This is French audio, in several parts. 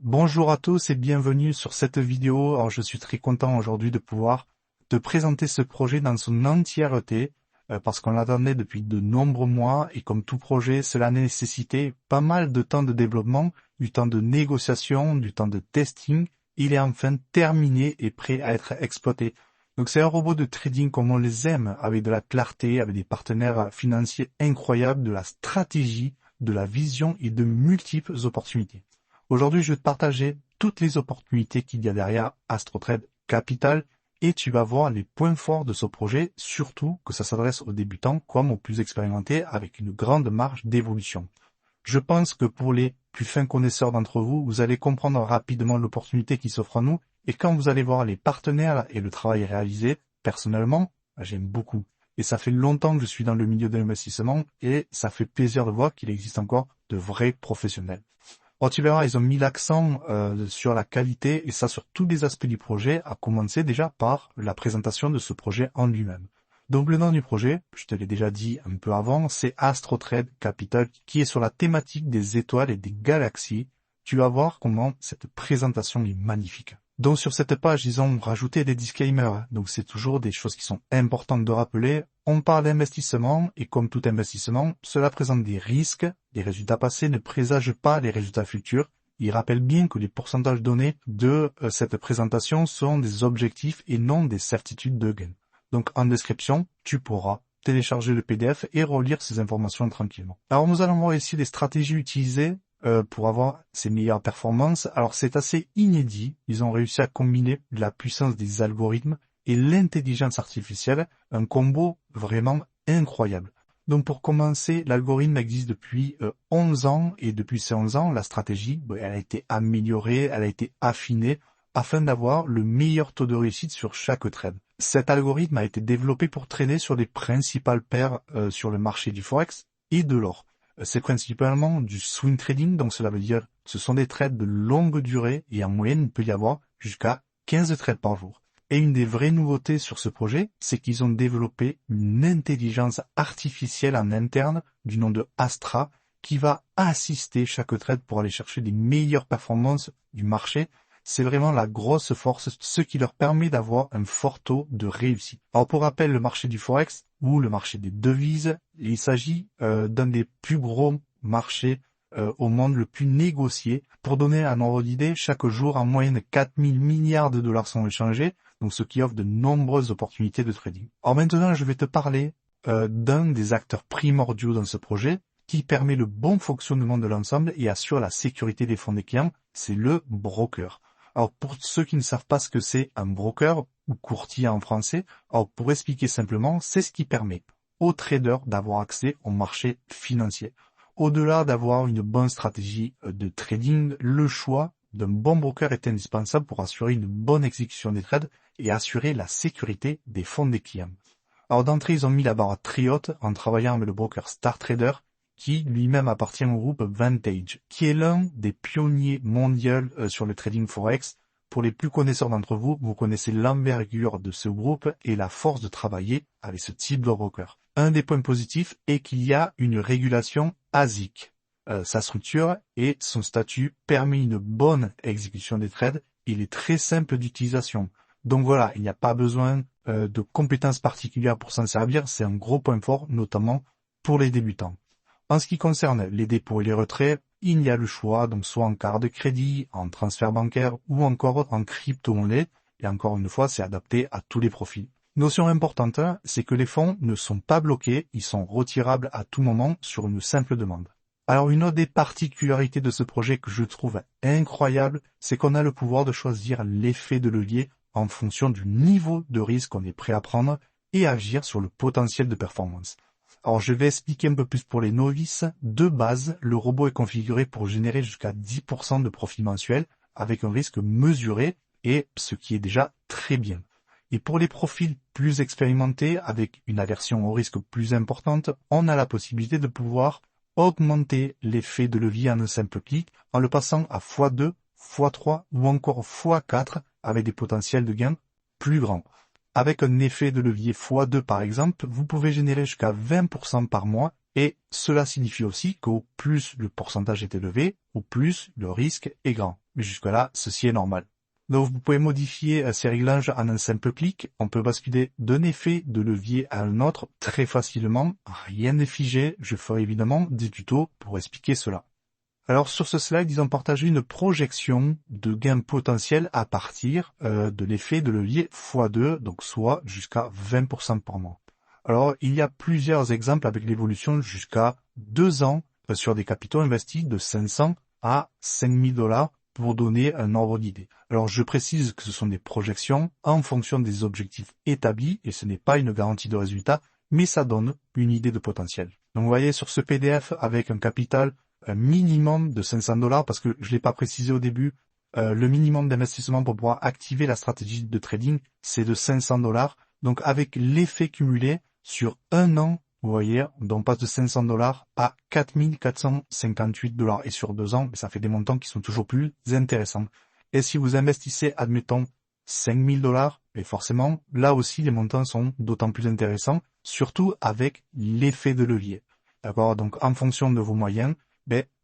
Bonjour à tous et bienvenue sur cette vidéo. Alors, je suis très content aujourd'hui de pouvoir te présenter ce projet dans son entièreté parce qu'on l'attendait depuis de nombreux mois et comme tout projet, cela nécessitait pas mal de temps de développement, du temps de négociation, du temps de testing. Il est enfin terminé et prêt à être exploité. Donc c'est un robot de trading comme on les aime, avec de la clarté, avec des partenaires financiers incroyables, de la stratégie, de la vision et de multiples opportunités. Aujourd'hui, je vais te partager toutes les opportunités qu'il y a derrière AstroTrade Capital et tu vas voir les points forts de ce projet, surtout que ça s'adresse aux débutants comme aux plus expérimentés avec une grande marge d'évolution. Je pense que pour les plus fins connaisseurs d'entre vous, vous allez comprendre rapidement l'opportunité qui s'offre à nous et quand vous allez voir les partenaires et le travail réalisé, personnellement, j'aime beaucoup. Et ça fait longtemps que je suis dans le milieu de l'investissement et ça fait plaisir de voir qu'il existe encore de vrais professionnels. Bon, tu verras, ils ont mis l'accent sur la qualité et ça sur tous les aspects du projet, à commencer déjà par la présentation de ce projet en lui-même. Donc le nom du projet, je te l'ai déjà dit un peu avant, c'est AstroTrade Capital qui est sur la thématique des étoiles et des galaxies. Tu vas voir comment cette présentation est magnifique. Donc sur cette page, ils ont rajouté des disclaimers. Donc c'est toujours des choses qui sont importantes de rappeler. On parle d'investissement et comme tout investissement, cela présente des risques. Les résultats passés ne présagent pas les résultats futurs. Il rappelle bien que les pourcentages donnés de cette présentation sont des objectifs et non des certitudes de gain. Donc en description, tu pourras télécharger le PDF et relire ces informations tranquillement. Alors nous allons voir ici les stratégies utilisées pour avoir ces meilleures performances. Alors c'est assez inédit. Ils ont réussi à combiner la puissance des algorithmes et l'intelligence artificielle, un combo vraiment incroyable. Donc pour commencer, l'algorithme existe depuis 11 ans et depuis ces 11 ans, la stratégie, elle a été améliorée, elle a été affinée afin d'avoir le meilleur taux de réussite sur chaque trade. Cet algorithme a été développé pour trader sur les principales paires sur le marché du Forex et de l'or. C'est principalement du swing trading, donc cela veut dire que ce sont des trades de longue durée et en moyenne, il peut y avoir jusqu'à 15 trades par jour. Et une des vraies nouveautés sur ce projet, c'est qu'ils ont développé une intelligence artificielle en interne du nom de Astra qui va assister chaque trade pour aller chercher les meilleures performances du marché. C'est vraiment la grosse force, ce qui leur permet d'avoir un fort taux de réussite. Alors pour rappel, le marché du Forex ou le marché des devises, il s'agit d'un des plus gros marchés au monde, le plus négocié. Pour donner un ordre d'idée, chaque jour, en moyenne, 4000 milliards de dollars sont échangés, donc ce qui offre de nombreuses opportunités de trading. Alors maintenant, je vais te parler d'un des acteurs primordiaux dans ce projet, qui permet le bon fonctionnement de l'ensemble et assure la sécurité des fonds des clients, c'est le broker. Alors pour ceux qui ne savent pas ce que c'est un broker ou courtier en français, alors pour expliquer simplement, c'est ce qui permet aux traders d'avoir accès au marché financier. Au-delà d'avoir une bonne stratégie de trading, le choix d'un bon broker est indispensable pour assurer une bonne exécution des trades et assurer la sécurité des fonds des clients. Alors d'entrée, ils ont mis la barre très haute en travaillant avec le broker StarTrader, qui lui-même appartient au groupe Vantage, qui est l'un des pionniers mondiaux sur le trading Forex. Pour les plus connaisseurs d'entre vous, vous connaissez l'envergure de ce groupe et la force de travailler avec ce type de broker. Un des points positifs est qu'il y a une régulation ASIC. Sa structure et son statut permet une bonne exécution des trades. Il est très simple d'utilisation. Donc voilà, il n'y a pas besoin de compétences particulières pour s'en servir. C'est un gros point fort, notamment pour les débutants. En ce qui concerne les dépôts et les retraits, il y a le choix, donc soit en carte de crédit, en transfert bancaire ou encore en crypto-monnaie. Et encore une fois, c'est adapté à tous les profils. Notion importante, c'est que les fonds ne sont pas bloqués, ils sont retirables à tout moment sur une simple demande. Alors une autre des particularités de ce projet que je trouve incroyable, c'est qu'on a le pouvoir de choisir l'effet de levier en fonction du niveau de risque qu'on est prêt à prendre et agir sur le potentiel de performance. Alors je vais expliquer un peu plus pour les novices. De base, le robot est configuré pour générer jusqu'à 10% de profit mensuel avec un risque mesuré et ce qui est déjà très bien. Et pour les profils plus expérimentés avec une aversion au risque plus importante, on a la possibilité de pouvoir augmenter l'effet de levier en un simple clic en le passant à x2, x3 ou encore x4 avec des potentiels de gains plus grands. Avec un effet de levier x2 par exemple, vous pouvez générer jusqu'à 20% par mois et cela signifie aussi qu'au plus le pourcentage est élevé, au plus le risque est grand. mais jusque-là, ceci est normal. Donc vous pouvez modifier ces réglages en un simple clic. On peut basculer d'un effet de levier à un autre très facilement. Rien n'est figé. Je ferai évidemment des tutos pour expliquer cela. Alors sur ce slide, ils ont partagé une projection de gain potentiel à partir de l'effet de levier x2, donc soit jusqu'à 20% par mois. Alors il y a plusieurs exemples avec l'évolution jusqu'à 2 ans sur des capitaux investis de 500 à 5000 $ pour donner un ordre d'idée. Alors je précise que ce sont des projections en fonction des objectifs établis et ce n'est pas une garantie de résultat, mais ça donne une idée de potentiel. Donc vous voyez sur ce PDF avec un capital minimum de 500 $, parce que je l'ai pas précisé au début, le minimum d'investissement pour pouvoir activer la stratégie de trading, c'est de 500 $. Donc avec l'effet cumulé sur un an, vous voyez, on passe de 500 $ à 4458 $. Et sur 2 ans, ça fait des montants qui sont toujours plus intéressants. Et si vous investissez, admettons, 5000 $, et forcément, là aussi, les montants sont d'autant plus intéressants, surtout avec l'effet de levier. D'accord? Donc, en fonction de vos moyens,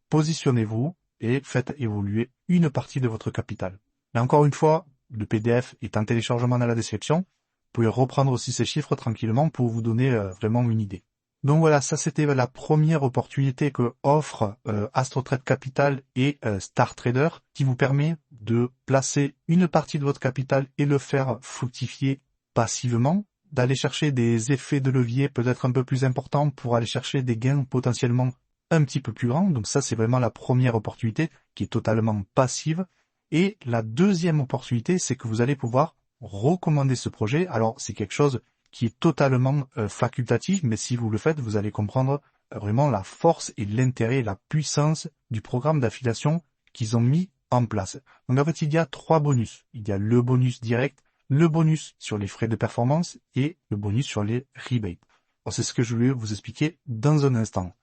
positionnez-vous et faites évoluer une partie de votre capital. Et encore une fois, le PDF est en téléchargement dans la description. Vous pouvez reprendre aussi ces chiffres tranquillement pour vous donner vraiment une idée. Donc voilà, ça c'était la première opportunité que offre AstroTrade Capital et Star Trader, qui vous permet de placer une partie de votre capital et le faire fructifier passivement, d'aller chercher des effets de levier peut-être un peu plus importants pour aller chercher des gains potentiellement un petit peu plus grands. Donc ça c'est vraiment la première opportunité qui est totalement passive. Et la deuxième opportunité, c'est que vous allez pouvoir recommander ce projet. Alors c'est quelque chose qui est totalement facultatif, mais si vous le faites, vous allez comprendre vraiment la force et l'intérêt et la puissance du programme d'affiliation qu'ils ont mis en place. Donc en fait, il y a 3 bonus. Il y a le bonus direct, le bonus sur les frais de performance et le bonus sur les rebates. Alors, c'est ce que je vais vous expliquer dans un instant.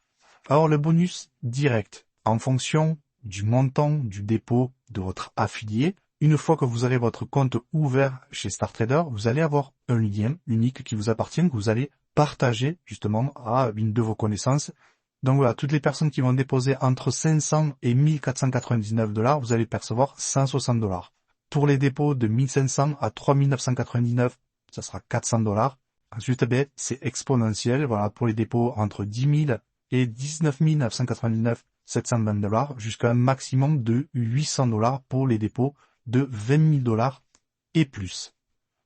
Alors le bonus direct, en fonction du montant du dépôt de votre affilié, une fois que vous avez votre compte ouvert chez Star Trader, vous allez avoir un lien unique qui vous appartient, que vous allez partager justement à une de vos connaissances. Donc voilà, toutes les personnes qui vont déposer entre 500 et 1499 $, vous allez percevoir 160 $. Pour les dépôts de 1500 à 3999, ça sera 400 $. Ensuite, c'est exponentiel. Voilà, pour les dépôts entre 10 000 et 19 999, 720 $, jusqu'à un maximum de 800 $ pour les dépôts de 20 000 $ et plus.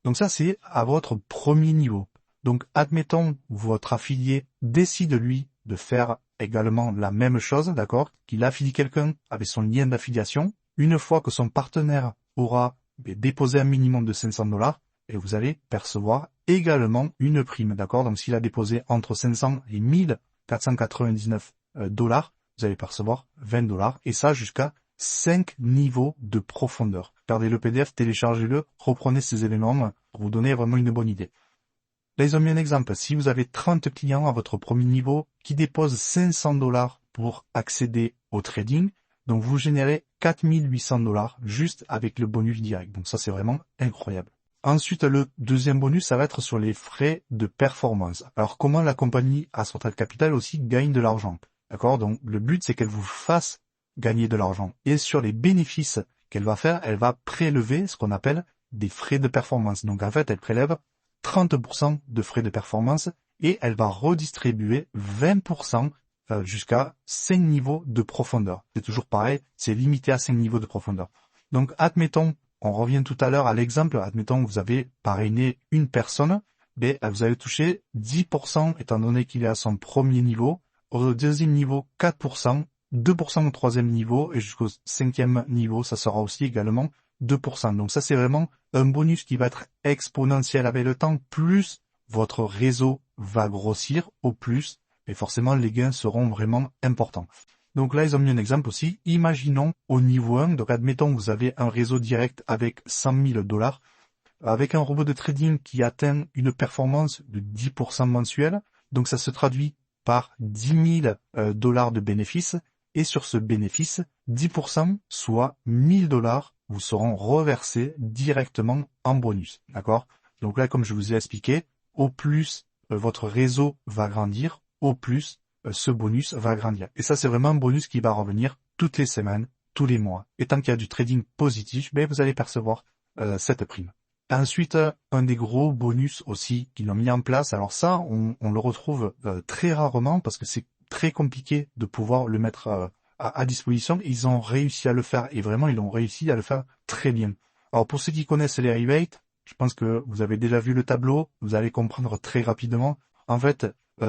Donc ça, c'est à votre premier niveau. Donc, admettons, votre affilié décide, lui, de faire également la même chose, d'accord, qu'il affilie quelqu'un avec son lien d'affiliation. Une fois que son partenaire aura déposé un minimum de 500 $, et vous allez percevoir également une prime, d'accord. Donc, s'il a déposé entre 500 et 1499 $, vous allez percevoir 20 $, et ça jusqu'à 5 niveaux de profondeur. Regardez le PDF, téléchargez-le, reprenez ces éléments pour vous donner vraiment une bonne idée. Là, ils ont mis un exemple. Si vous avez 30 clients à votre premier niveau qui déposent 500 $ pour accéder au trading, donc vous générez 4800 $ juste avec le bonus direct. Donc ça, c'est vraiment incroyable. Ensuite, le deuxième bonus, ça va être sur les frais de performance. Alors, comment la compagnie AstroTrade Capital aussi gagne de l'argent? D'accord? Donc, le but, c'est qu'elle vous fasse gagner de l'argent. Et sur les bénéfices qu'elle va faire, elle va prélever ce qu'on appelle des frais de performance. Donc en fait, elle prélève 30% de frais de performance et elle va redistribuer 20% jusqu'à 5 niveaux de profondeur. C'est toujours pareil, c'est limité à 5 niveaux de profondeur. Donc admettons, on revient tout à l'heure à l'exemple, admettons que vous avez parrainé une personne, vous allez toucher 10% étant donné qu'il est à son premier niveau, au deuxième niveau 4%, 2% au troisième niveau et jusqu'au 5e niveau, ça sera aussi également 2%. Donc ça, c'est vraiment un bonus qui va être exponentiel avec le temps. Plus votre réseau va grossir au plus et forcément les gains seront vraiment importants. Donc là, ils ont mis un exemple aussi. Imaginons au niveau 1, donc admettons que vous avez un réseau direct avec 100 000 $, avec un robot de trading qui atteint une performance de 10% mensuel. Donc ça se traduit par 10 000 $ de bénéfices. Et sur ce bénéfice, 10%, soit 1000 $ vous seront reversés directement en bonus. D'accord? Donc là, comme je vous ai expliqué, au plus votre réseau va grandir, au plus ce bonus va grandir. Et ça, c'est vraiment un bonus qui va revenir toutes les semaines, tous les mois. Et tant qu'il y a du trading positif, ben, vous allez percevoir cette prime. Ensuite, un des gros bonus aussi qu'ils ont mis en place, alors ça, on le retrouve très rarement parce que c'est très compliqué de pouvoir le mettre à disposition. Ils ont réussi à le faire et vraiment, ils ont réussi à le faire très bien. Alors pour ceux qui connaissent les rebates, je pense que vous avez déjà vu le tableau, vous allez comprendre très rapidement. En fait,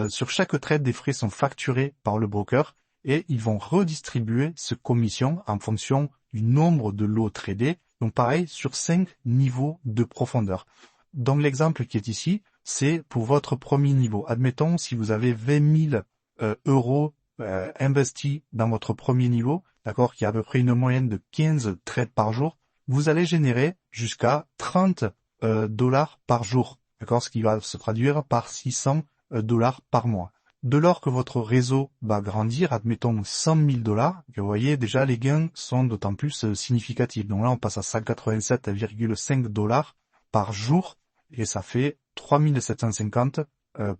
sur chaque trade, des frais sont facturés par le broker et ils vont redistribuer ce commission en fonction du nombre de lots tradés. Donc pareil, sur 5 niveaux de profondeur. Donc l'exemple qui est ici, c'est pour votre premier niveau. Admettons, si vous avez 20 000 euros investis dans votre premier niveau, d'accord, qui a à peu près une moyenne de 15 trades par jour, vous allez générer jusqu'à 30 dollars par jour, d'accord, ce qui va se traduire par 600 dollars par mois. De lors que votre réseau va grandir, admettons 100 000 dollars, vous voyez déjà les gains sont d'autant plus significatifs. Donc là, on passe à 187,5 dollars par jour et ça fait 3 750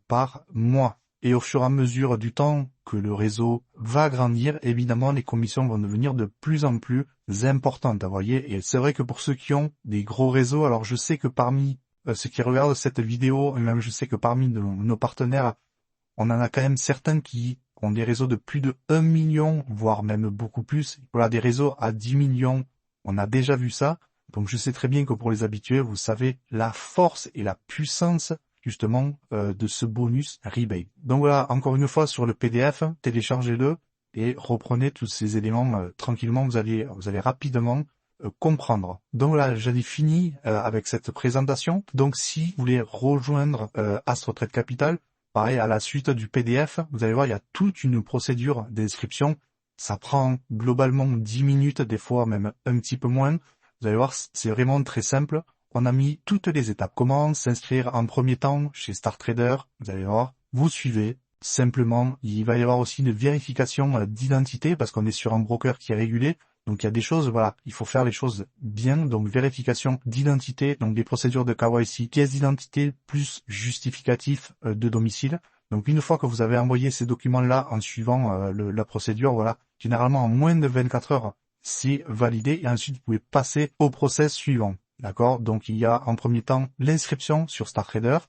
par mois. Et au fur et à mesure du temps que le réseau va grandir, évidemment, les commissions vont devenir de plus en plus importantes, vous voyez. Et c'est vrai que pour ceux qui ont des gros réseaux, alors je sais que parmi ceux qui regardent cette vidéo, et même je sais que parmi nos partenaires, on en a quand même certains qui ont des réseaux de plus de 1 million, voire même beaucoup plus. Voilà, des réseaux à 10 millions, on a déjà vu ça. Donc je sais très bien que pour les habitués, vous savez la force et la puissance justement de ce bonus rebate. Donc voilà, encore une fois sur le PDF, téléchargez-le et reprenez tous ces éléments tranquillement, vous allez rapidement comprendre. Donc voilà, j'en ai fini avec cette présentation. Donc si vous voulez rejoindre AstroTrade Capital, pareil, à la suite du PDF, vous allez voir, il y a toute une procédure d'inscription. Ça prend globalement 10 minutes, des fois même un petit peu moins. Vous allez voir, c'est vraiment très simple. On a mis toutes les étapes. Comment s'inscrire en premier temps chez StarTrader. Vous allez voir, vous suivez. Simplement, il va y avoir aussi une vérification d'identité parce qu'on est sur un broker qui est régulé. Donc il y a des choses, voilà, il faut faire les choses bien. Donc vérification d'identité, donc des procédures de KYC, pièce d'identité plus justificatif de domicile. Donc une fois que vous avez envoyé ces documents-là en suivant la procédure, voilà, généralement en moins de 24 heures, c'est validé et ensuite vous pouvez passer au process suivant. D'accord? Donc il y a en premier temps l'inscription sur StarTrader.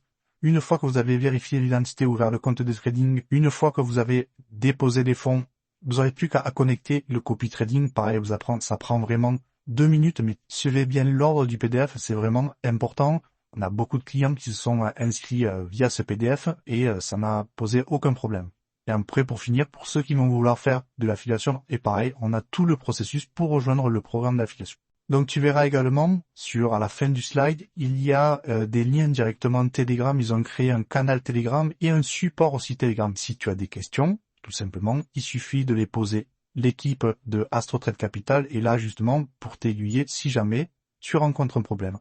Une fois que vous avez vérifié l'identité, ouvert le compte de trading, une fois que vous avez déposé les fonds, vous n'aurez plus qu'à connecter le copy trading. Pareil, ça prend vraiment 2 minutes, mais suivez bien l'ordre du PDF, c'est vraiment important. On a beaucoup de clients qui se sont inscrits via ce PDF et ça n'a posé aucun problème. Et après, pour finir, pour ceux qui vont vouloir faire de l'affiliation, et pareil, on a tout le processus pour rejoindre le programme d'affiliation. Donc tu verras également, à la fin du slide, il y a des liens directement Telegram. Ils ont créé un canal Telegram et un support aussi Telegram. Si tu as des questions, tout simplement, il suffit de les poser. L'équipe de AstroTrade Capital est là justement pour t'aiguiller si jamais tu rencontres un problème.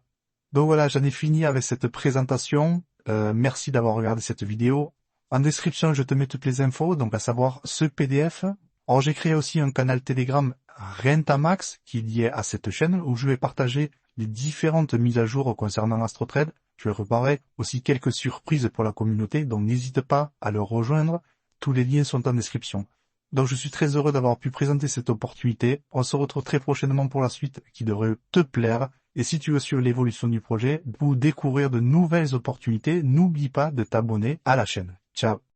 Donc voilà, j'en ai fini avec cette présentation. Merci d'avoir regardé cette vidéo. En description, je te mets toutes les infos, donc à savoir ce PDF. Alors j'ai créé aussi un canal Telegram Rentamax qui est lié à cette chaîne où je vais partager les différentes mises à jour concernant AstroTrade. Je vais préparer aussi quelques surprises pour la communauté, donc n'hésite pas à le rejoindre. Tous les liens sont en description. Donc je suis très heureux d'avoir pu présenter cette opportunité. On se retrouve très prochainement pour la suite qui devrait te plaire. Et si tu veux suivre l'évolution du projet ou découvrir de nouvelles opportunités, n'oublie pas de t'abonner à la chaîne. Ciao!